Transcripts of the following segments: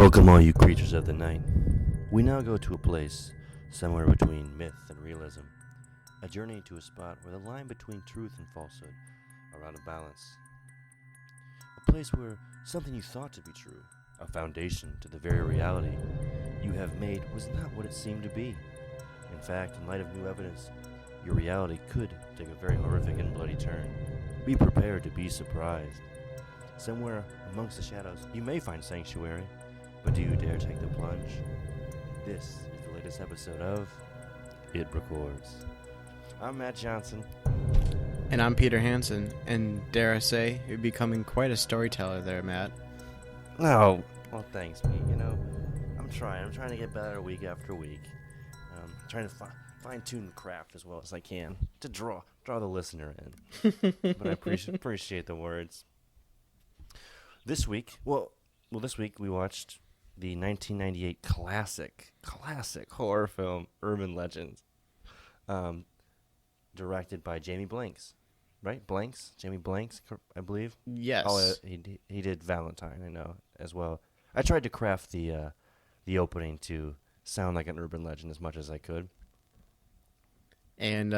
Welcome, all you creatures of the night. We now go to a place somewhere between myth and realism. A journey to a spot where the line between truth and falsehood are out of balance. A place where something you thought to be true, a foundation to the very reality you have made, was not what it seemed to be. In fact, in light of new evidence, your reality could take a very horrific and bloody turn. Be prepared to be surprised. Somewhere amongst the shadows, you may find sanctuary, but do you dare take the plunge? This is the latest episode of It Records. I'm Matt Johnson. And I'm Peter Hansen, and dare I say, you're becoming quite a storyteller there, Matt. Oh, well, thanks, Pete. You know, I'm trying to get better week after week. Trying to fine-tune the craft as well as I can to draw the listener in. But I appreciate the words. This week we watched the 1998 classic horror film Urban Legends, directed by Jamie Blanks, right? Jamie Blanks, I believe. Yes. Oh, he did Valentine, I know, as well. I tried to craft the opening to sound like an urban legend as much as I could. And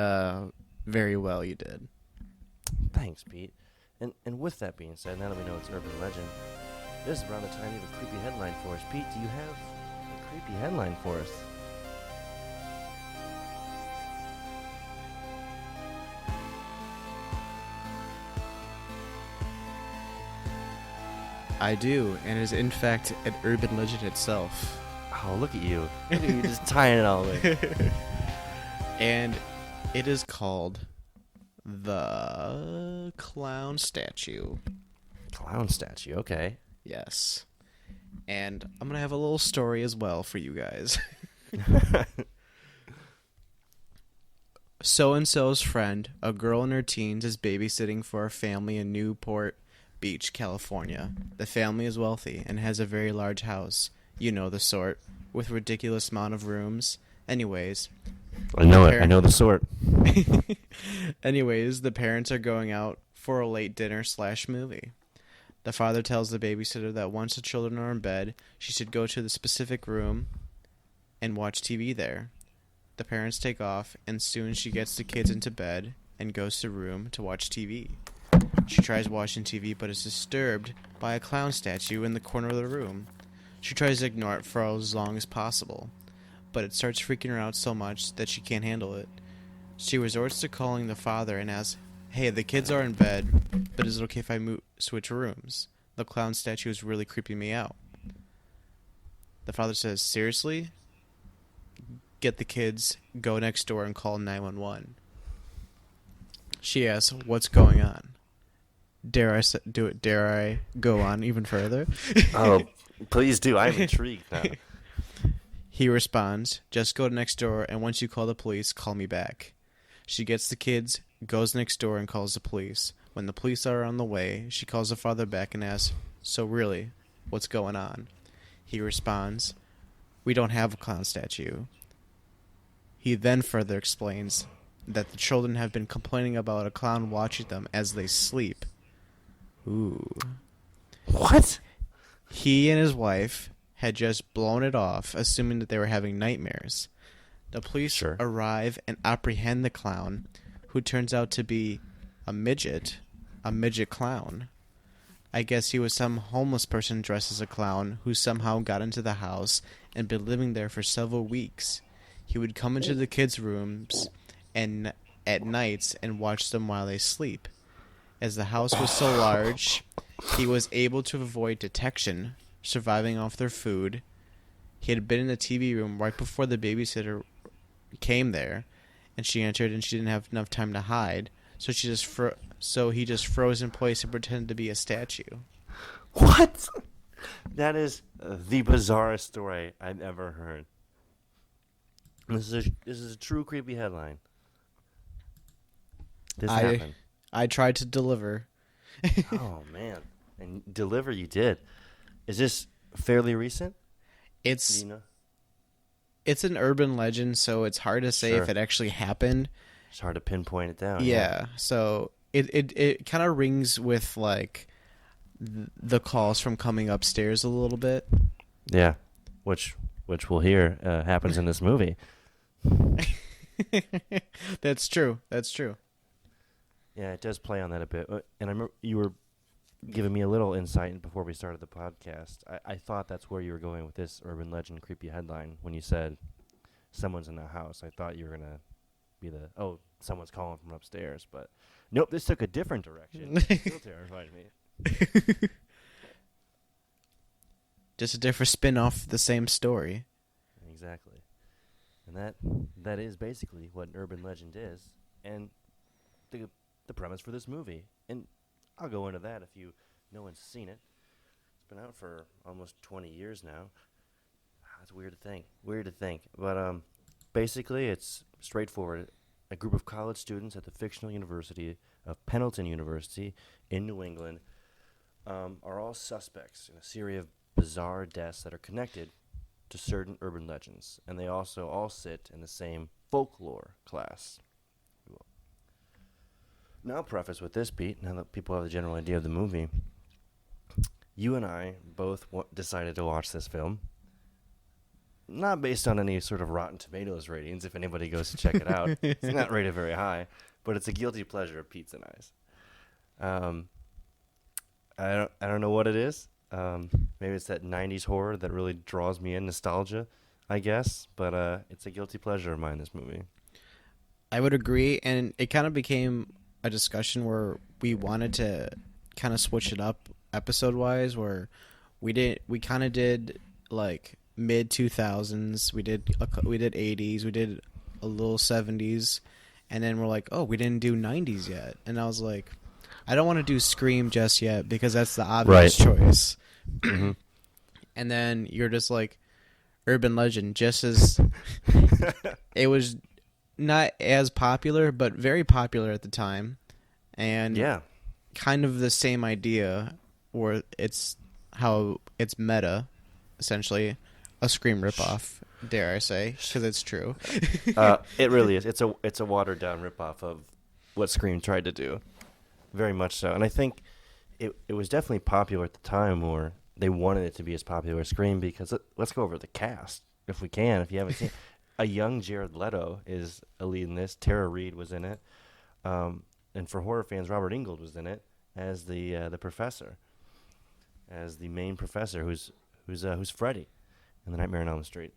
very well you did. Thanks, Pete. And with that being said, now that we know it's urban legend, this is around the time you have a creepy headline for us. Pete, do you have a creepy headline for us? I do, and it is in fact an urban legend itself. Oh, look at you. Look at you just tying it all in. And it is called the Clown Statue. Clown statue, okay. Yes. And I'm going to have a little story as well for you guys. So-and-so's friend, a girl in her teens, is babysitting for a family in Newport Beach, California. The family is wealthy and has a very large house. You know the sort, with ridiculous amount of rooms. Anyways, I know it. I know the sort. Anyways, the parents are going out for a late dinner/movie. The father tells the babysitter that once the children are in bed, she should go to the specific room and watch TV there. The parents take off, and soon she gets the kids into bed and goes to the room to watch TV. She tries watching TV but is disturbed by a clown statue in the corner of the room. She tries to ignore it for as long as possible, but it starts freaking her out so much that she can't handle it. She resorts to calling the father and asks, "Hey, the kids are in bed, but is it okay if I switch rooms? The clown statue is really creeping me out." The father says, "Seriously? Get the kids, go next door and call 911. She asks, "What's going on?" Dare I go on even further? Oh, please do. I'm intrigued now. He responds, "Just go next door, and once you call the police, call me back." She gets the kids, goes next door, and calls the police. When the police are on the way, she calls the father back and asks, "So really, what's going on?" He responds, "We don't have a clown statue." He then further explains that the children have been complaining about a clown watching them as they sleep. Ooh. What? He and his wife had just blown it off, assuming that they were having nightmares. The police arrive and apprehend the clown, who turns out to be a midget clown. I guess he was some homeless person dressed as a clown who somehow got into the house and been living there for several weeks. He would come into the kids' rooms and at nights and watch them while they sleep. As the house was so large, he was able to avoid detection, surviving off their food. He had been in the TV room right before the babysitter came there, and she entered, and she didn't have enough time to hide, so he just froze in place and pretended to be a statue. What? That is the bizarrest story I've ever heard. This is a true creepy headline. This happened. I tried to deliver. Oh, man. And deliver you did. Is this fairly recent? It's an urban legend, so it's hard to say if it actually happened. It's hard to pinpoint it down. Yeah. So it kind of rings with like the calls from coming upstairs a little bit. Yeah, which we'll hear happens in this movie. That's true. That's true. Yeah, it does play on that a bit. And I remember you were giving me a little insight before we started the podcast. I thought that's where you were going with this urban legend creepy headline when you said someone's in the house. I thought you were gonna be someone's calling from upstairs, but nope, this took a different direction. It still terrified me. Just a different spin off the same story. Exactly. And that is basically what an urban legend is, and the premise for this movie. And I'll go into that if no one's seen it. It's been out for almost 20 years now. That's weird to think. But basically, it's straightforward. A group of college students at the fictional University of Pendleton University in New England are all suspects in a series of bizarre deaths that are connected to certain urban legends, and they also all sit in the same folklore class. Now, I'll preface with this, Pete, now that people have a general idea of the movie. You and I both decided to watch this film, not based on any sort of Rotten Tomatoes ratings, if anybody goes to check it out. It's not rated very high, but it's a guilty pleasure of Pete's and I's. I don't know what it is. Maybe it's that 90s horror that really draws me in, nostalgia, I guess. But it's a guilty pleasure of mine, this movie. I would agree, and it kind of became a discussion where we wanted to kind of switch it up episode-wise, where we kind of did like mid-2000s, we did 80s, we did a little 70s, and then we're like, oh, we didn't do 90s yet. And I was like, I don't want to do Scream just yet because that's the obvious choice. Mm-hmm. And then you're just like, urban legend, just as it was not as popular, but very popular at the time. And yeah, kind of the same idea, or it's how it's meta, essentially, a Scream ripoff, dare I say, because it's true. It really is. It's a watered down ripoff of what Scream tried to do. Very much so. And I think it was definitely popular at the time, or they wanted it to be as popular as Scream, because let's go over the cast, if we can, if you haven't seen. A young Jared Leto is a lead in this. Tara Reid was in it. And for horror fans, Robert Englund was in it as the professor, as the main professor, who's Freddy in The Nightmare on Elm Street.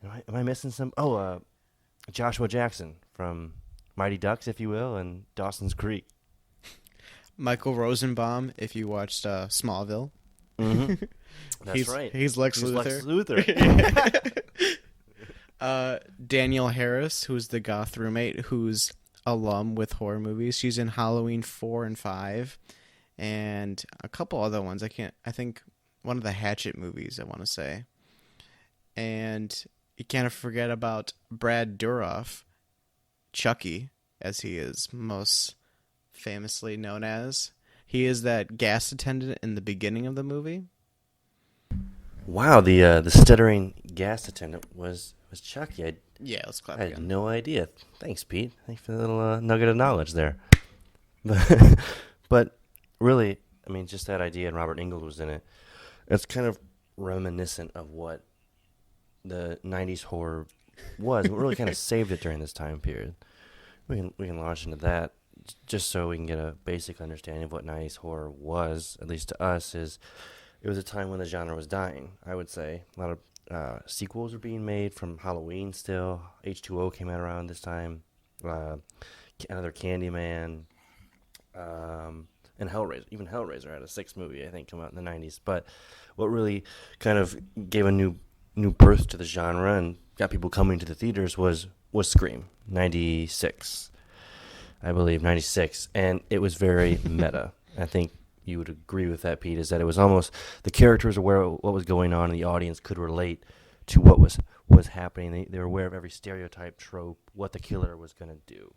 Am I missing some? Oh, Joshua Jackson from Mighty Ducks, if you will, and Dawson's Creek. Michael Rosenbaum, if you watched Smallville. Mm-hmm. That's right. He's Lex Luthor. Danielle Harris, who's the goth roommate, who's alum with horror movies. She's in Halloween 4 and 5, and a couple other ones. I think one of the Hatchet movies, I want to say. And you can't forget about Brad Dourif, Chucky, as he is most famously known as. He is that gas attendant in the beginning of the movie. Wow, the stuttering gas attendant was Chucky. Yeah, let's clap I had again. no idea. Thanks, Pete. Thanks for the little nugget of knowledge there. But really, I mean, just that idea, and Robert Englund was in it. It's kind of reminiscent of what the 90s horror was. It really kind of saved it during this time period. We can launch into that just so we can get a basic understanding of what 90s horror was, at least to us. It was a time when the genre was dying, I would say. A lot of sequels were being made from Halloween still. H2O came out around this time. Another Candyman. And Hellraiser. Even Hellraiser had a 6th movie, I think, come out in the 90s. But what really kind of gave a new birth to the genre and got people coming to the theaters was Scream, 96. I believe, 96. And it was very meta. I think you would agree with that, Pete, is that it was almost the characters were aware of what was going on and the audience could relate to what was happening. They were aware of every stereotype, trope, what the killer was going to do.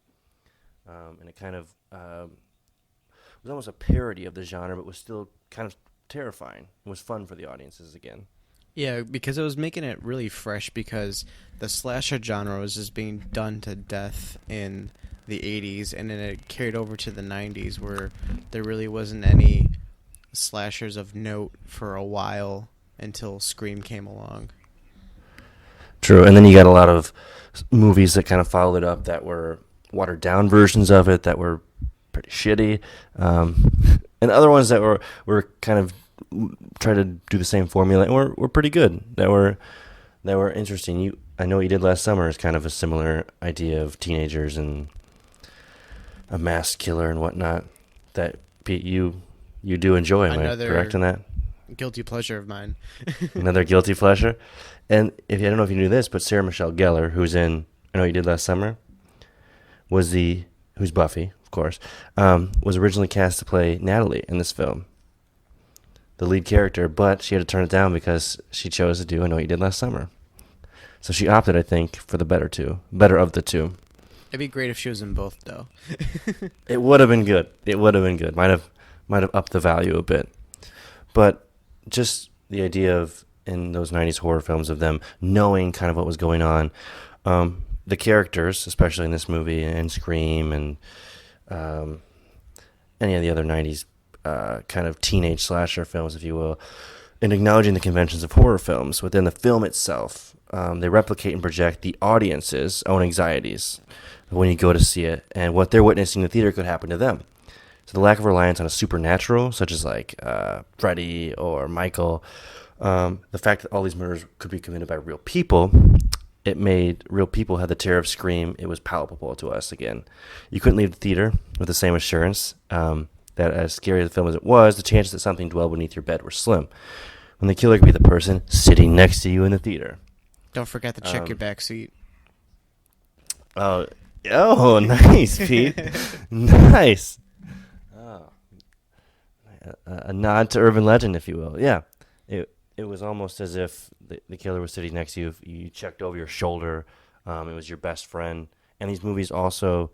And it kind of was almost a parody of the genre, but was still kind of terrifying. It was fun for the audiences again. Yeah, because it was making it really fresh, because the slasher genre was just being done to death in the 80s, and then it carried over to the 90s, where there really wasn't any slashers of note for a while until Scream came along. True, and then you got a lot of movies that kind of followed it up that were watered down versions of it that were pretty shitty, and other ones that were kind of trying to do the same formula and were pretty good. That were interesting. I Know What You Did Last Summer is kind of a similar idea of teenagers and a masked killer and whatnot. That Pete, you do enjoy. Am I correct in that? Guilty pleasure of mine. Another guilty pleasure. And I don't know if you knew this, but Sarah Michelle Gellar, who's in I Know What You Did Last Summer, who's Buffy, of course, was originally cast to play Natalie in this film, the lead character, but she had to turn it down because she chose to do I Know What You Did Last Summer. So she opted, I think, for the better of the two. It'd be great if she was in both, though. It would have been good. Might have upped the value a bit. But just the idea of, in those 90s horror films, of them knowing kind of what was going on. The characters, especially in this movie and Scream and any of the other 90s kind of teenage slasher films, if you will, and acknowledging the conventions of horror films within the film itself. They replicate and project the audience's own anxieties when you go to see it, and what they're witnessing in the theater could happen to them. So the lack of reliance on a supernatural, such as like Freddy or Michael, the fact that all these murders could be committed by real people, it made real people have the terror of Scream. It was palpable to us again. You couldn't leave the theater with the same assurance that, as scary as the film as it was, the chances that something dwelled beneath your bed were slim, when the killer could be the person sitting next to you in the theater. Don't forget to check your back seat. Oh, nice, Pete. Nice. Oh, a nod to urban legend, if you will. Yeah, it was almost as if the killer was sitting next to you. You checked over your shoulder. It was your best friend. And these movies also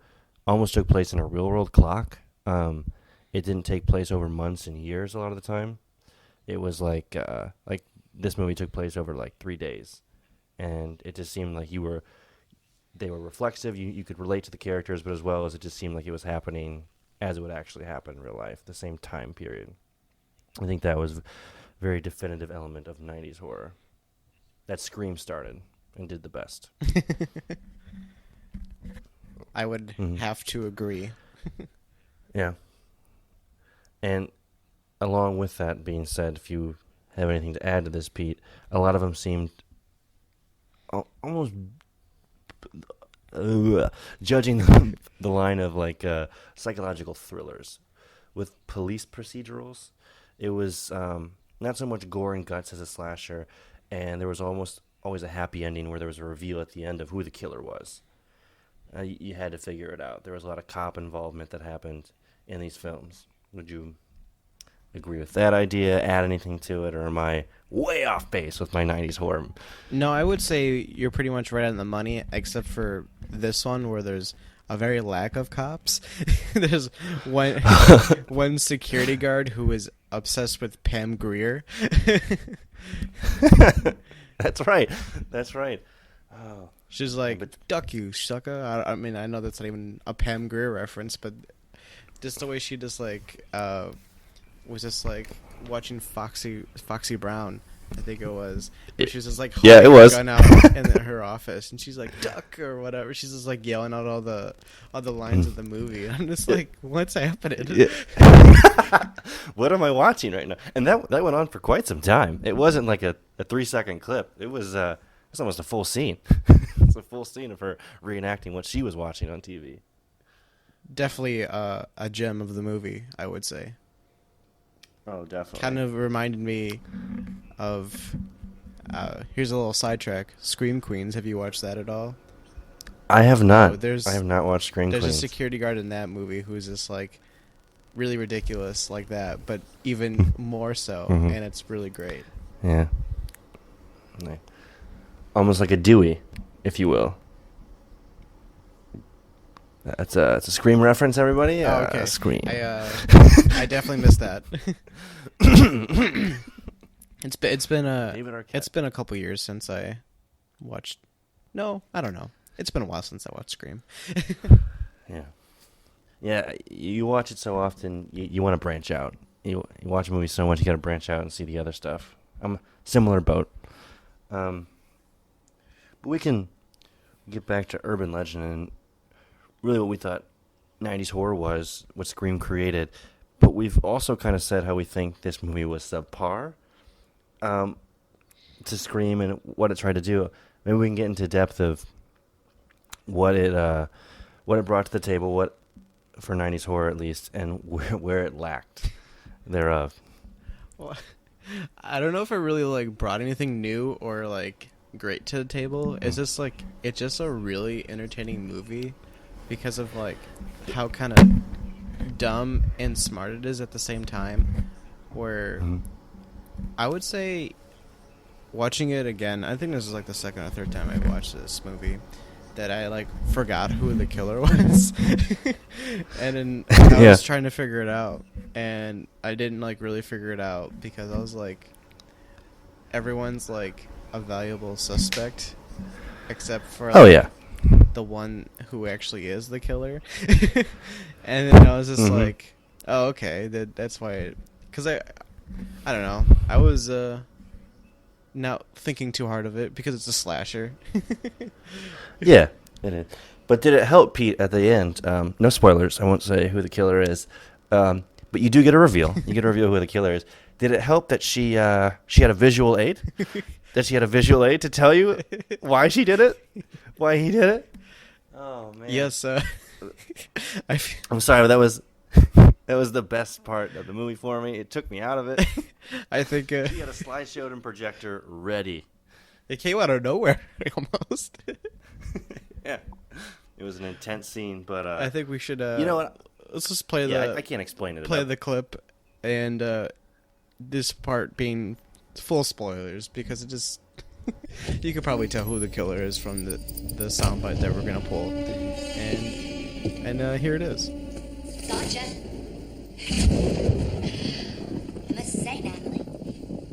almost took place in a real-world clock. It didn't take place over months and years a lot of the time. It was like this movie took place over like 3 days. And it just seemed like they were reflexive. You could relate to the characters, but as well as it just seemed like it was happening as it would actually happen in real life, the same time period. I think that was a very definitive element of 90s horror that Scream started and did the best. I would have to agree. Yeah. And along with that being said, if you have anything to add to this, Pete, a lot of them seemed almost judging the line of like psychological thrillers with police procedurals. It was not so much gore and guts as a slasher, and there was almost always a happy ending where there was a reveal at the end of who the killer was. You had to figure it out. There was a lot of cop involvement that happened in these films. Would you agree with that idea, add anything to it, or am I way off base with my 90s horror? No, I would say you're pretty much right on the money, except for this one where there's a very lack of cops. There's one security guard who is obsessed with Pam Grier. That's right. Oh. She's like, duck you, sucker. I mean, I know that's not even a Pam Grier reference, but just the way she just like was just like watching Foxy Brown, I think it was. She was just like holding her gun out in her office, and she's like duck or whatever. She's just like yelling out all the lines of the movie. I'm just like, what's happening? What am I watching right now? And that went on for quite some time. It wasn't like a 3-second clip. It was almost a full scene. It's a full scene of her reenacting what she was watching on TV. Definitely a gem of the movie, I would say. Oh, definitely. Kind of reminded me of, here's a little sidetrack, Scream Queens. Have you watched that at all? I have not. I have not watched Scream Queens. There's a security guard in that movie who's just like really ridiculous like that, but even more so, and it's really great. Yeah. Almost like a Dewey, if you will. It's a Scream reference, everybody. Oh, okay. Scream. I definitely missed that. It's been a couple years since I watched. No, I don't know. It's been a while since I watched Scream. Yeah. You watch it so often, you want to branch out. You watch a movie so much, you got to branch out and see the other stuff. I'm similar boat. But we can get back to urban legend and really what we thought 90s horror was, what Scream created. But we've also kind of said how we think this movie was subpar to Scream and what it tried to do. Maybe we can get into depth of what it brought to the table, what for 90s horror at least, and where it lacked thereof. Well, I don't know if it really like brought anything new or like great to the table. It's just like it's just a really entertaining movie because of like how kind of dumb and smart it is at the same time. Where I would say watching it again, I think this is like the second or third time I watched this movie, that I like forgot who the killer was. And then I was trying to figure it out, and I didn't like really figure it out because I was like, everyone's like a valuable suspect except for like, the one who actually is the killer. And then I was just like, oh, okay, that's why because I don't know, I was not thinking too hard of it because it's a slasher. Yeah, it is. But did it help, Pete, at the end? No spoilers. I won't say who the killer is. But you do get a reveal. You get a reveal who the killer is. Did it help that she had a visual aid? That she had a visual aid to tell you why she did it? Why he did it? Oh, man. Yes. I'm sorry, but that was the best part of the movie for me. It took me out of it. I think she had a slideshow and projector ready. It came out of nowhere, almost. Yeah. It was an intense scene, but I think we should you know what? Let's just play I can't explain it. Play the clip and this part being full spoilers because it just you could probably tell who the killer is from the soundbite that we're gonna pull. And here it is. Gotcha. I must say, Natalie,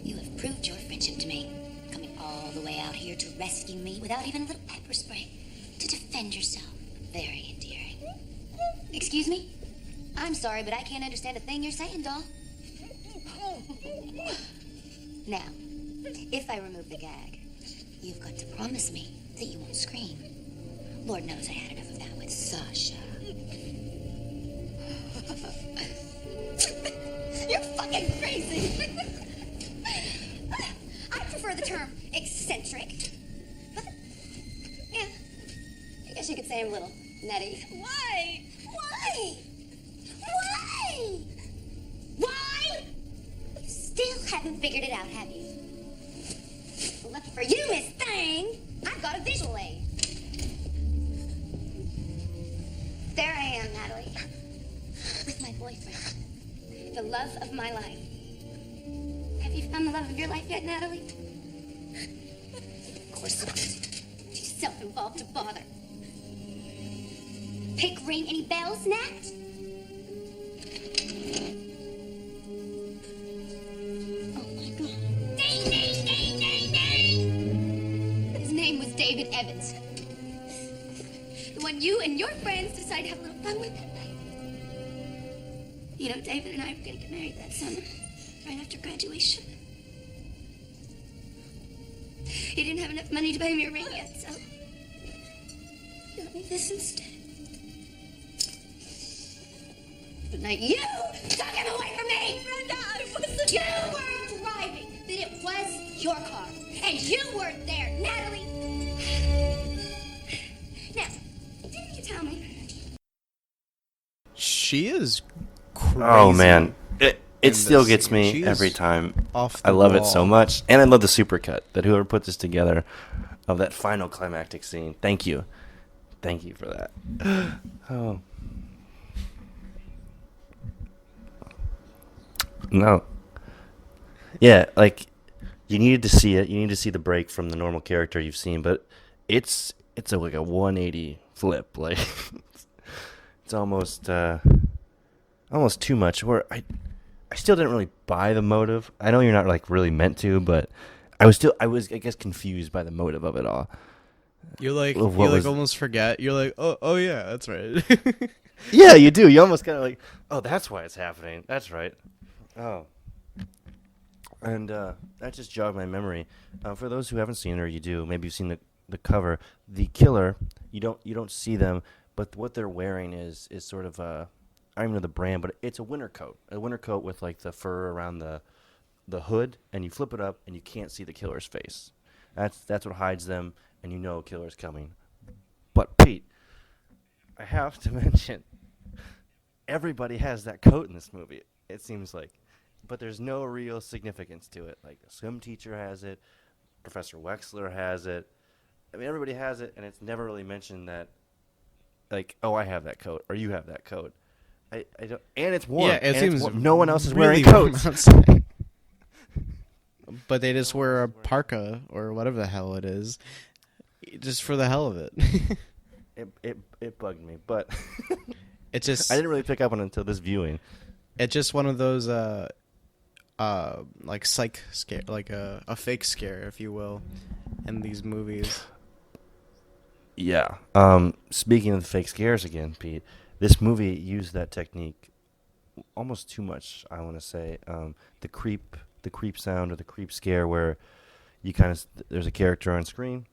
you have proved your friendship to me, coming all the way out here to rescue me without even a little pepper spray, to defend yourself. Very endearing. Excuse me? I'm sorry, but I can't understand a thing you're saying, doll. Now, if I remove the gag, you've got to promise me that you won't scream. Lord knows I had enough of that with Sasha. You're fucking crazy. I prefer the term eccentric. But, yeah, I guess you could say I'm a little nutty. Why? Why? Why? Why? You still haven't figured it out, have you? Well, lucky for you, Miss Thing, I've got a visual aid. There I am, Natalie, with my boyfriend, the love of my life. Have you found the love of your life yet, Natalie? Of course not. She's self-involved to bother. Pick ring any bells, Nat? Oh my God. Ding, ding, ding, ding, ding! His name was David Evans. The one you and your friends decided to have a little fun with that night. You know, David and I were going to get married that summer, right after graduation. He didn't have enough money to buy me a ring yet, so he got me this instead. But now you took him away from me! Brenda, I wasn't... You were driving, but it was your car, and you weren't there, Natalie! Now, didn't you tell me? She is crazy. Oh, man. It still gets me every time. I love it so much. And I love the supercut that whoever put this together of that final climactic scene. Thank you. Thank you for that. Oh. No. Yeah, like, you needed to see it. You need to see the break from the normal character you've seen. But it's like a 180 flip. Like, it's almost too much. Where I still didn't really buy the motive. I know you're not like really meant to, but I was I guess confused by the motive of it all. You're like almost forget. You're like, oh yeah, that's right. Yeah, you do. You almost kind of like, oh, that's why it's happening. That's right. Oh, And that just jogged my memory. For those who haven't seen it, or you do, maybe you've seen the cover. The killer, you don't see them, but what they're wearing is sort of I don't even know the brand, but it's a winter coat with like the fur around the hood, and you flip it up and you can't see the killer's face. That's what hides them, and you know a killer's coming. But Pete, I have to mention, everybody has that coat in this movie. It seems like, but there's no real significance to it. Like the swim teacher has it, Professor Wexler has it. I mean, everybody has it, and it's never really mentioned that. Like, oh, I have that coat, or you have that coat. I don't, and it's warm. Yeah, it seems warm. No one else is really wearing warm coats. outside. But they just wear a parka or whatever the hell it is, just for the hell of it. It bugged me, but It just I didn't really pick up on it until this viewing. it's just one of those like psych scare, like a fake scare, if you will, in these movies. Yeah. Speaking of the fake scares again, Pete, this movie used that technique almost too much. I want to say the creep sound or the creep scare, where you kind of there's a character on screen.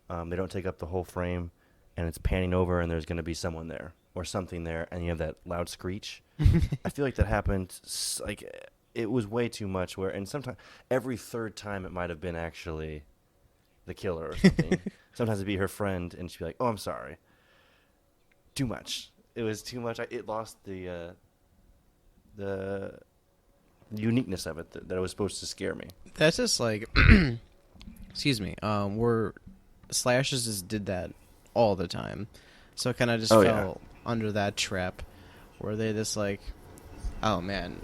They don't take up the whole frame, and it's panning over, and there's going to be someone there or something there, and you have that loud screech. I feel like that happened. Like it was way too much. And sometimes every third time it might have been actually the killer or something. Sometimes it'd be her friend, and she'd be like, "Oh, I'm sorry." Too much. It was too much. It lost the uniqueness of it that it was supposed to scare me. That's just like, excuse me, where slashes just did that all the time, so it kind of just fell under that trap, where they just like, oh man,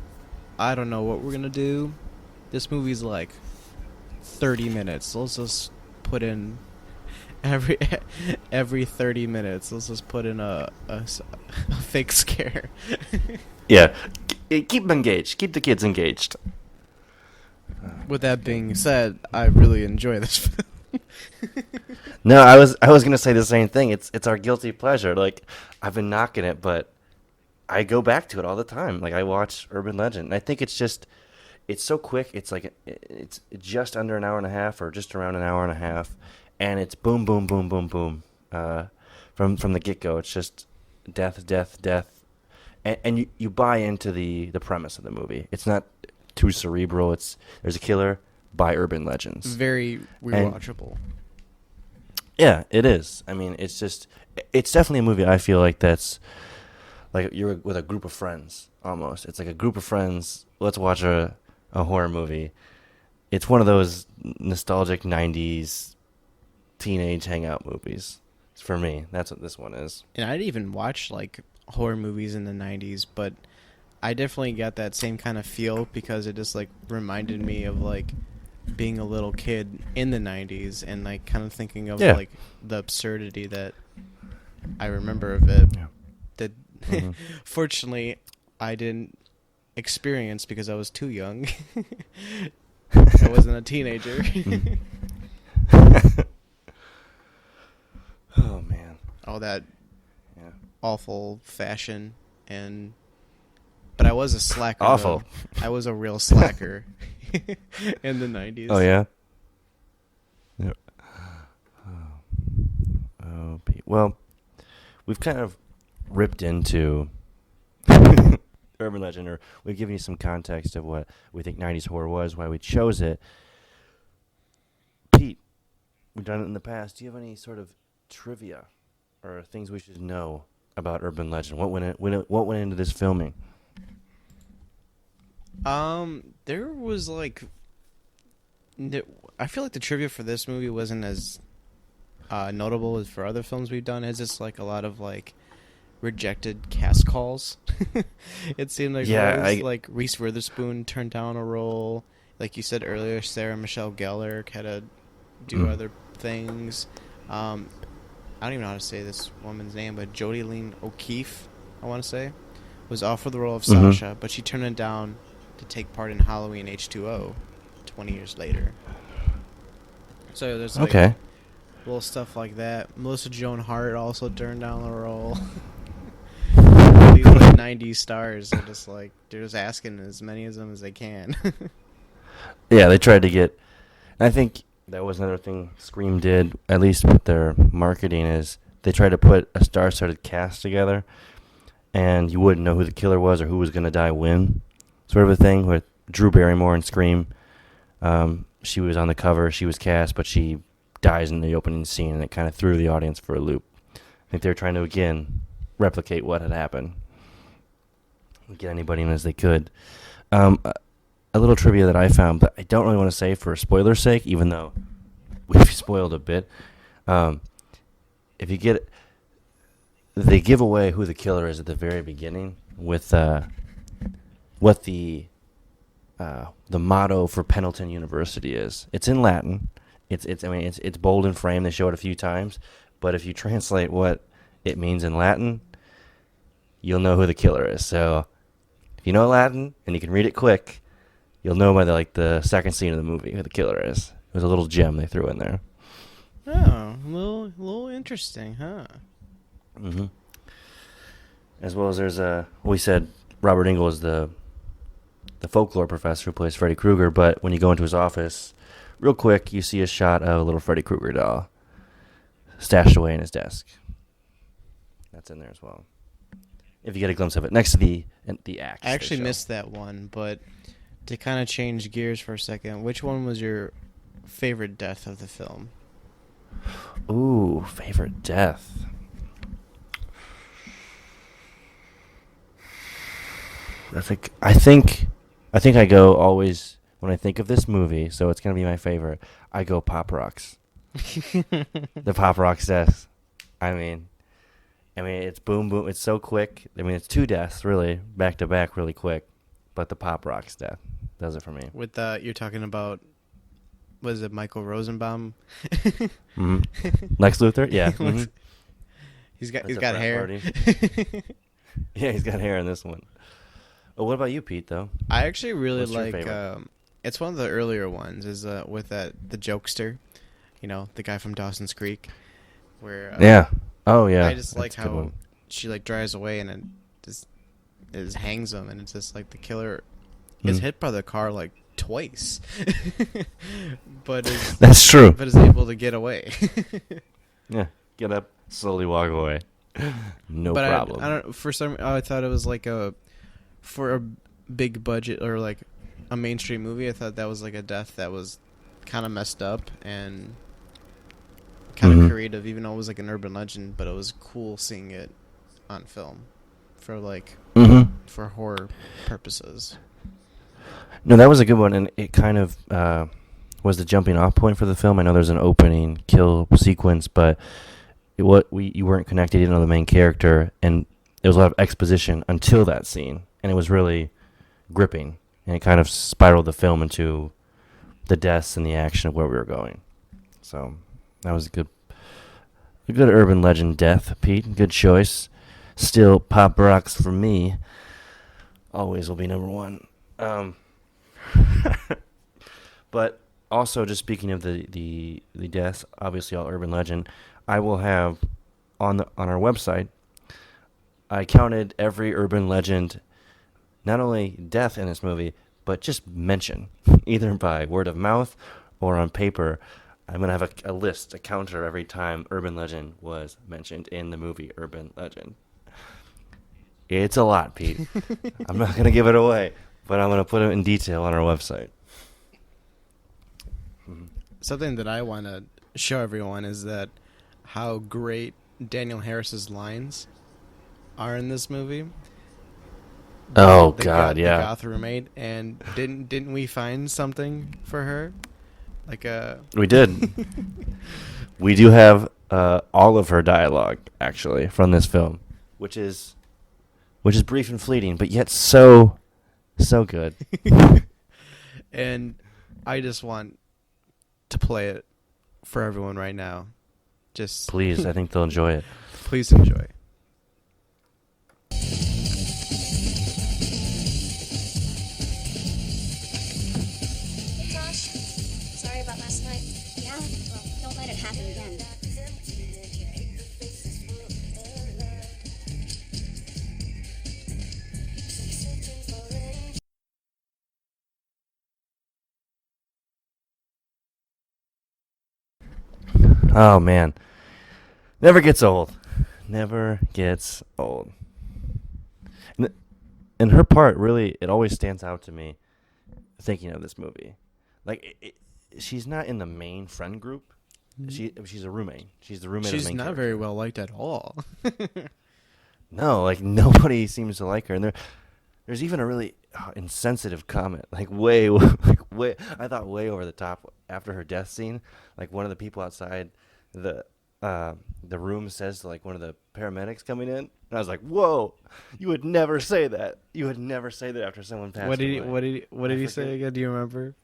I don't know what we're gonna do. This movie's like 30 minutes. Let's just put in every 30 minutes. Let's just put in a fake scare. Yeah, keep them engaged. Keep the kids engaged. With that being said, I really enjoy this film. No, I was gonna say the same thing. It's our guilty pleasure. Like, I've been knocking it, but I go back to it all the time. Like, I watch Urban Legend, and I think it's so quick. It's like it's just under an hour and a half, or just around an hour and a half, and it's boom, boom, boom, boom, boom. From the get go, it's just death, death, death, and you buy into the premise of the movie. It's not too cerebral. There's a killer by urban legends. Very rewatchable. Yeah, it is. I mean, it's definitely a movie I feel like that's like you're with a group of friends almost. It's like a group of friends, let's watch a horror movie. It's one of those nostalgic 90s teenage hangout movies. For me, that's what this one is. And I'd even watch like horror movies in the 90s, but I definitely got that same kind of feel because it just like reminded me of like being a little kid in the 90s and like kind of thinking of like the absurdity that I remember of it. Yeah. That fortunately I didn't experience because I was too young. I wasn't a teenager. Oh man. All that awful fashion but I was a slacker. Awful. Though. I was a real slacker in the 90s. Oh yeah. Yep. Oh, Pete. Well, we've kind of ripped into urban legend, or we've given you some context of what we think 90s horror was, why we chose it. Pete, we've done it in the past. Do you have any sort of trivia or things we should know about urban legend? What went into this filming? There was like, I feel like the trivia for this movie wasn't as notable as for other films we've done. It's just like a lot of like rejected cast calls. It seemed like like Reese Witherspoon turned down a role. Like you said earlier, Sarah Michelle Gellar had to do other things. I don't even know how to say this woman's name, but Jodie Lynn O'Keefe, I want to say, was offered the role of Sasha, but she turned it down to take part in Halloween H2O 20 years later. So there's like little stuff like that. Melissa Joan Hart also turned down the role. These like 90s stars are just like, they're just asking as many of them as they can. Yeah, they tried to get. I think that was another thing Scream did, at least with their marketing, is they tried to put a star-studded cast together, and you wouldn't know who the killer was or who was going to die when, sort of a thing. With Drew Barrymore in Scream, she was on the cover, she was cast, but she dies in the opening scene, and it kind of threw the audience for a loop. I think they were trying to, again, replicate what had happened. Get anybody in as they could. A little trivia that I found, but I don't really want to say for spoiler's sake, even though we've spoiled a bit. If you get, they give away who the killer is at the very beginning with what the motto for Pendleton University is. It's in Latin. It's bold and frame. They show it a few times, but if you translate what it means in Latin, you'll know who the killer is. So if you know Latin and you can read it quick, you'll know by the second scene of the movie who the killer is. It was a little gem they threw in there. Oh, a little interesting, huh? Mm-hmm. As well as we said Robert Engel is the folklore professor who plays Freddy Krueger, but when you go into his office, real quick, you see a shot of a little Freddy Krueger doll stashed away in his desk. That's in there as well. If you get a glimpse of it, next to the axe. I actually missed that one, but to kind of change gears for a second, which one was your favorite death of the film? Ooh, favorite death. I think I go always when I think of this movie, so it's gonna be my favorite. I go Pop Rocks. The Pop Rocks death. I mean, it's boom boom. It's so quick. I mean, it's two deaths really back to back, really quick. But the Pop Rocks death does it for me. With you're talking about, was it Michael Rosenbaum? Mm-hmm. Lex Luthor, yeah. Mm-hmm. He's got hair. Yeah, he's got hair in this one. Oh, what about you, Pete? Though I actually really What's your like. favorite? It's one of the earlier ones. Is with the jokester, the guy from Dawson's Creek, where yeah. Oh yeah. I just like That's a good how one. she drives away and it hangs him, and it's just like the killer gets hit by the car twice, but That's true. But is able to get away. Yeah, get up, slowly walk away. No but problem. I don't. For some, I thought it was for a big budget or a mainstream movie. I thought that was a death that was kind of messed up and kind of creative, even though it was an urban legend. But it was cool seeing it on film for for horror purposes. No, that was a good one, and it kind of was the jumping off point for the film. I know there's an opening kill sequence, but you weren't connected, you didn't know the main character, and there was a lot of exposition until that scene, and it was really gripping, and it kind of spiraled the film into the deaths and the action of where we were going. So that was a good urban legend death, Pete. Good choice. Still, Pop Rocks for me always will be number one. But also, just speaking of the deaths, obviously all urban legend, I will have on our website. I counted every urban legend, not only death in this movie, but just mention, either by word of mouth or on paper. I'm gonna have a list, a counter every time urban legend was mentioned in the movie Urban Legend. It's a lot, Pete. I'm not gonna give it away, but I'm gonna put it in detail on our website. Something that I want to show everyone is that how great Danielle Harris's lines are in this movie. Oh The God, the yeah. goth roommate, and didn't we find something for her? We did. We do have all of her dialogue actually from this film, which is brief and fleeting, but yet so good. And I just want to play it for everyone right now. Just Please, I think they'll enjoy it. please enjoy. Gosh, sorry about last night. Yeah? Well, don't let it happen again. Oh man, never gets old. Never gets old. And her part really, it always stands out to me. Thinking of this movie, like she's not in the main friend group. She's a roommate. She's the roommate. She's of the main not character. very well liked at all. No, like nobody seems to like her, and there's even a really insensitive comment, like way, I thought way over the top after her death scene. Like one of the people outside the room says to like one of the paramedics coming in, and I was like, "Whoa, you would never say that. You would never say that after someone passed away." What did he say again? Do you remember?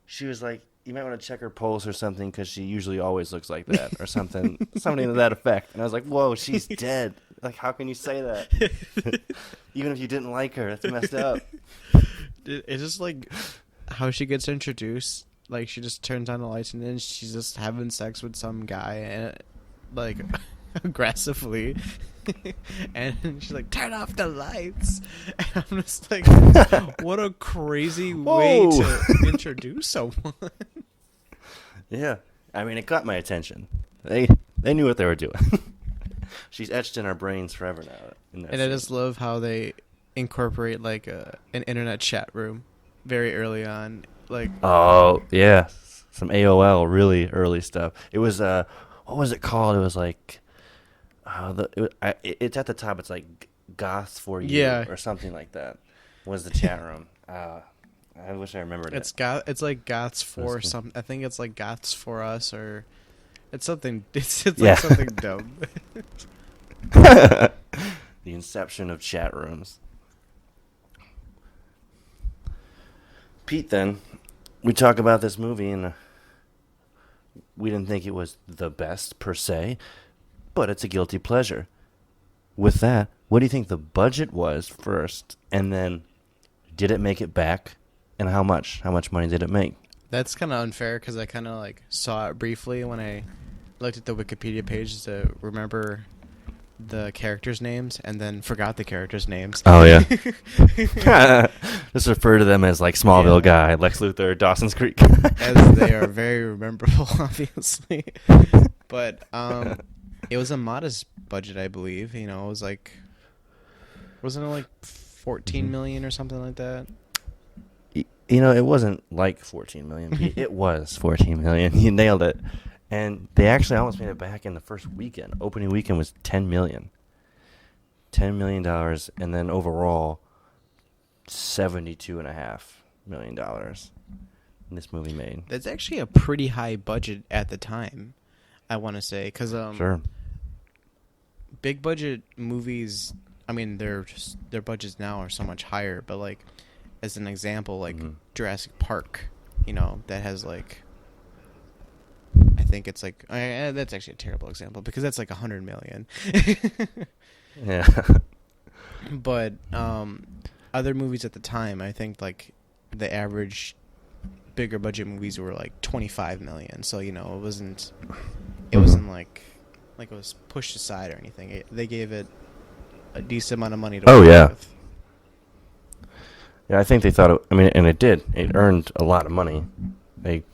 She was like, "You might want to check her pulse or something because she usually always looks like that or something, something to that effect." And I was like, "Whoa, she's dead. Like, how can you say that? Even if you didn't like her, that's messed up." It's just like how she gets introduced. Like she just turns on the lights and then she's just having sex with some guy and like aggressively, and she's like, "Turn off the lights," and I'm just like, what a crazy way to introduce someone. Yeah, I mean, it caught my attention. They knew what they were doing. She's etched in our brains forever now. And I just love how they incorporate like an internet chat room very early on. Like, oh yeah, some AOL really early stuff. It was what was it called? It was like it's at the top. It's like Goths for You, yeah, or something like that. Was the chat room? I wish I remembered it. It's like Goths for some. I think it's like Goths for Us, or it's something. It's Yeah. like something dumb. The inception of chat rooms. Pete, then, we talk about this movie, and we didn't think it was the best, per se, but it's a guilty pleasure. With that, what do you think the budget was first, and then did it make it back, and how much? How much money did it make? That's kind of unfair, because I kind of like saw it briefly when I looked at the Wikipedia page to remember the characters' names, and then forgot the characters' names. Oh, yeah. Just refer to them as, like, Smallville guy, Lex Luthor, Dawson's Creek. As they are very memorable, obviously. But it was a modest budget, I believe. You know, it was like, wasn't it like 14 million or something like that? You know, it wasn't like 14 million. It was 14 million. You nailed it. And they actually almost made it back in the first weekend. Opening weekend was $10 million. $10 million. And then overall, $72.5 million this movie made. That's actually a pretty high budget at the time, I want to say. Because sure. Big budget movies, I mean, their budgets now are so much higher. But, like, as an example, like Jurassic Park, you know, that has, like, I think it's like that's actually a terrible example because that's like 100 million. Yeah. But other movies at the time, I think like the average bigger budget movies were like 25 million. So you know, it wasn't like it was pushed aside or anything. They gave it a decent amount of money to work with. Yeah, I think they thought it, I mean, and it did. It earned a lot of money.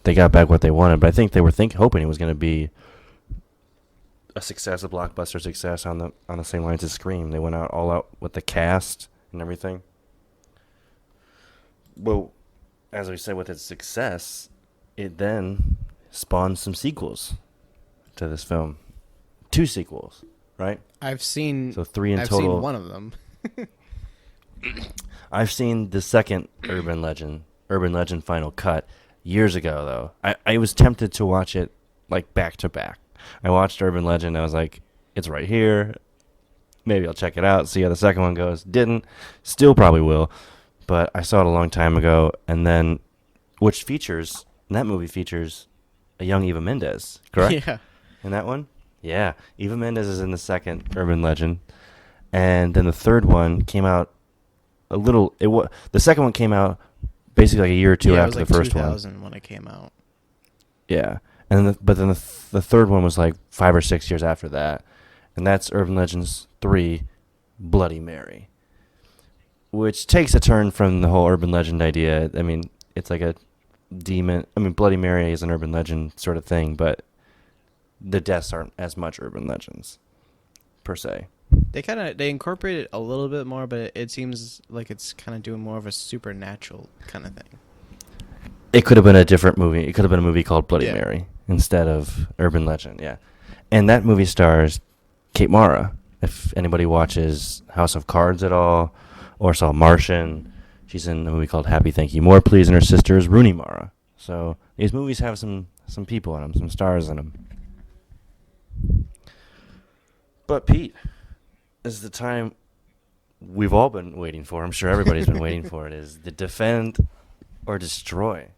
They got back what they wanted, but I think they were hoping it was going to be a success, a blockbuster success on the same lines as Scream. They went all out with the cast and everything. Well, as we said, with its success, it then spawned some sequels to this film. 2 sequels, right? I've seen 3 in I've total. seen one of them. I've seen the second Urban Legend Final Cut. Years ago, though, I was tempted to watch it like back to back. I watched Urban Legend. I was like, it's right here. Maybe I'll check it out, see how the second one goes. Didn't. Still probably will. But I saw it a long time ago. And then, that movie features a young Eva Mendes, correct? Yeah. In that one? Yeah. Eva Mendes is in the second Urban Legend. And then the third one came out the second one came out basically like a year or two after it was like the first 2000 one. when it came out. Yeah, and but then the third one was like 5 or 6 years after that, and that's Urban Legends 3, Bloody Mary, which takes a turn from the whole urban legend idea. I mean, it's like a demon. I mean, Bloody Mary is an urban legend sort of thing, but the deaths aren't as much urban legends, per se. They incorporate it a little bit more, but it seems like it's kind of doing more of a supernatural kind of thing. It could have been a different movie. It could have been a movie called Bloody Yeah. Mary instead of Urban Legend, yeah. And that movie stars Kate Mara. If anybody watches House of Cards at all or saw Martian, she's in a movie called Happy Thank You More Please, and her sister is Rooney Mara. So these movies have some people in them, some stars in them. But Pete, this is the time we've all been waiting for. I'm sure everybody's been waiting for it. Is the defend or destroy?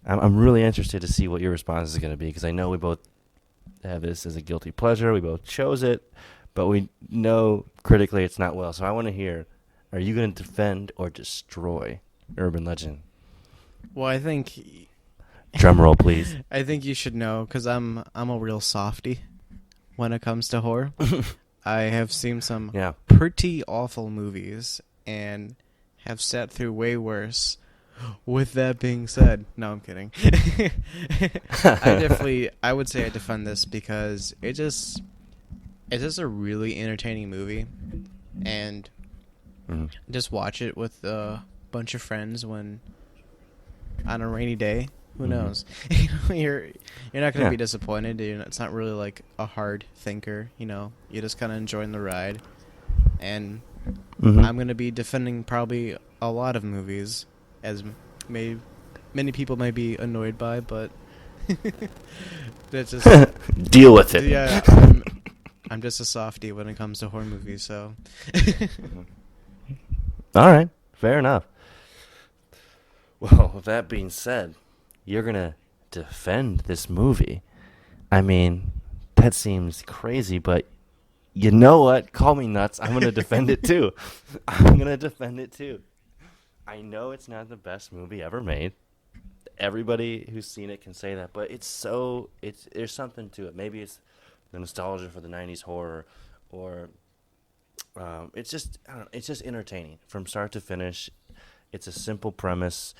I'm really interested to see what your response is going to be, because I know we both have this as a guilty pleasure. We both chose it, but we know critically it's not well. So I want to hear: are you going to defend or destroy Urban Legend? Well, I think Drum roll, please. I think you should know, because I'm a real softie when it comes to horror. I have seen some pretty awful movies and have sat through way worse. With that being said, no, I'm kidding. I would say I defend this because it's just a really entertaining movie, and just watch it with a bunch of friends when on a rainy day. Who knows? You're not going to be disappointed. It's not really like a hard thinker. You're just kind of enjoying the ride. And I'm going to be defending probably a lot of movies, as many people may be annoyed by, but that's just deal with it. Yeah, I'm just a softie when it comes to horror movies. So, all right, fair enough. Well, with that being said, you're gonna defend this movie. I mean, that seems crazy, but you know what? Call me nuts. I'm gonna defend it too. I'm gonna defend it too. I know it's not the best movie ever made. Everybody who's seen it can say that, but there's something to it. Maybe it's the nostalgia for the 90s horror, or it's just, I don't know, it's just entertaining from start to finish. It's a simple premise.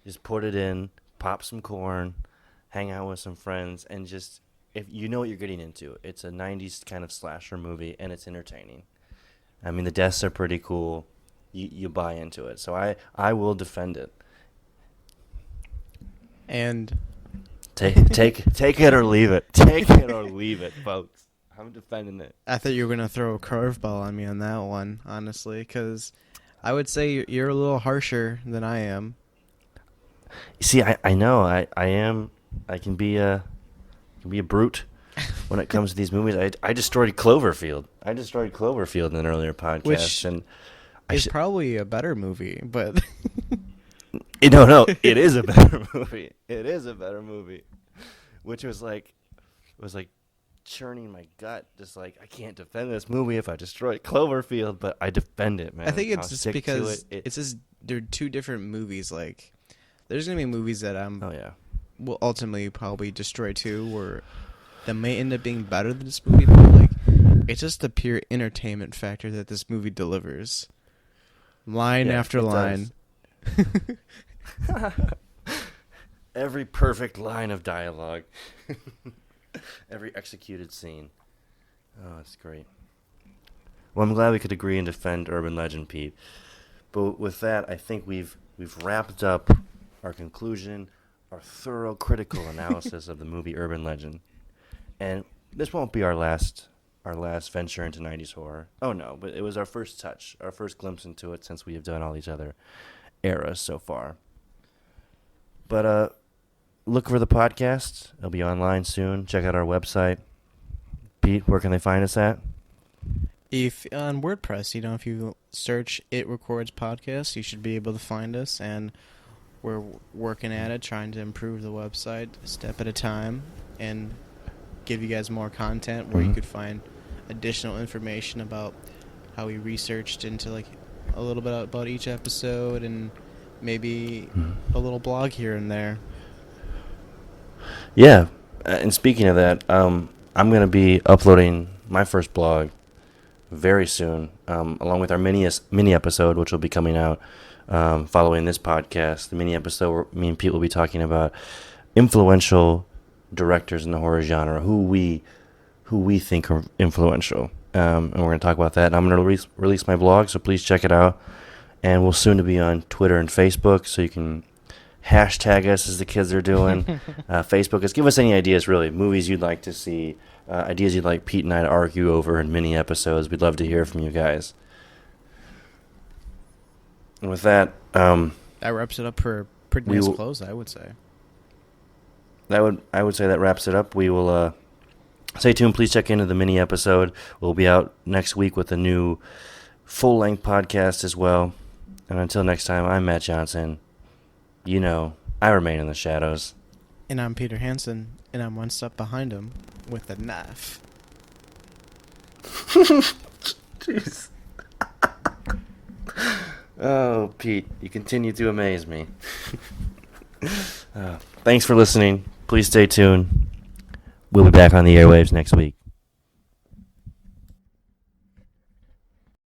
Just put it in, pop some corn, hang out with some friends, and just, if you know what you're getting into. It's a 90s kind of slasher movie, and it's entertaining. I mean, the deaths are pretty cool. You buy into it. So I will defend it. And take it or leave it. Take it or leave it, folks. I'm defending it. I thought you were going to throw a curveball on me on that one, honestly, because I would say you're a little harsher than I am. See, I know I am. I can be a brute when it comes to these movies. I destroyed Cloverfield. In an earlier podcast, which and it's probably a better movie, but no, it is a better movie. It is a better movie, which was like churning my gut. Just like, I can't defend this movie if I destroy Cloverfield, but I defend it, man. I think it's I'll just stick because to it. it's just they're two different movies. Like, there's gonna be movies that will ultimately probably destroy too, or that may end up being better than this movie. But like, it's just the pure entertainment factor that this movie delivers. Line after line. Every perfect line of dialogue. Every executed scene. Oh, it's great. Well, I'm glad we could agree and defend Urban Legend, Pete. But with that, I think we've wrapped up our conclusion, our thorough critical analysis of the movie Urban Legend. And this won't be our last venture into 90s horror. Oh, no, but it was our first touch, our first glimpse into it, since we have done all these other eras so far. But look for the podcast. It'll be online soon. Check out our website. Pete, where can they find us at? If on WordPress, if you search It Records Podcast, you should be able to find us, and we're working at it, trying to improve the website a step at a time, and give you guys more content where you could find additional information about how we researched into like a little bit about each episode, and maybe a little blog here and there. Yeah, and speaking of that, I'm going to be uploading my first blog very soon, along with our mini episode, which will be coming out following this podcast. The mini episode where me and Pete will be talking about influential directors in the horror genre who we think are influential. And we're going to talk about that. And I'm going to release my blog, so please check it out. And we'll soon to be on Twitter and Facebook, so you can hashtag us as the kids are doing. Facebook us. Give us any ideas, really. Movies you'd like to see, ideas you'd like Pete and I to argue over in mini episodes. We'd love to hear from you guys. And with that, that wraps it up for pretty nice close, I would say. I would say that wraps it up. We will stay tuned. Please check into the mini episode. We'll be out next week with a new full-length podcast as well. And until next time, I'm Matt Johnson. You know, I remain in the shadows. And I'm Peter Hansen, and I'm one step behind him with a knife. Jeez. Oh, Pete, you continue to amaze me. Thanks for listening. Please stay tuned. We'll be back on the airwaves next week.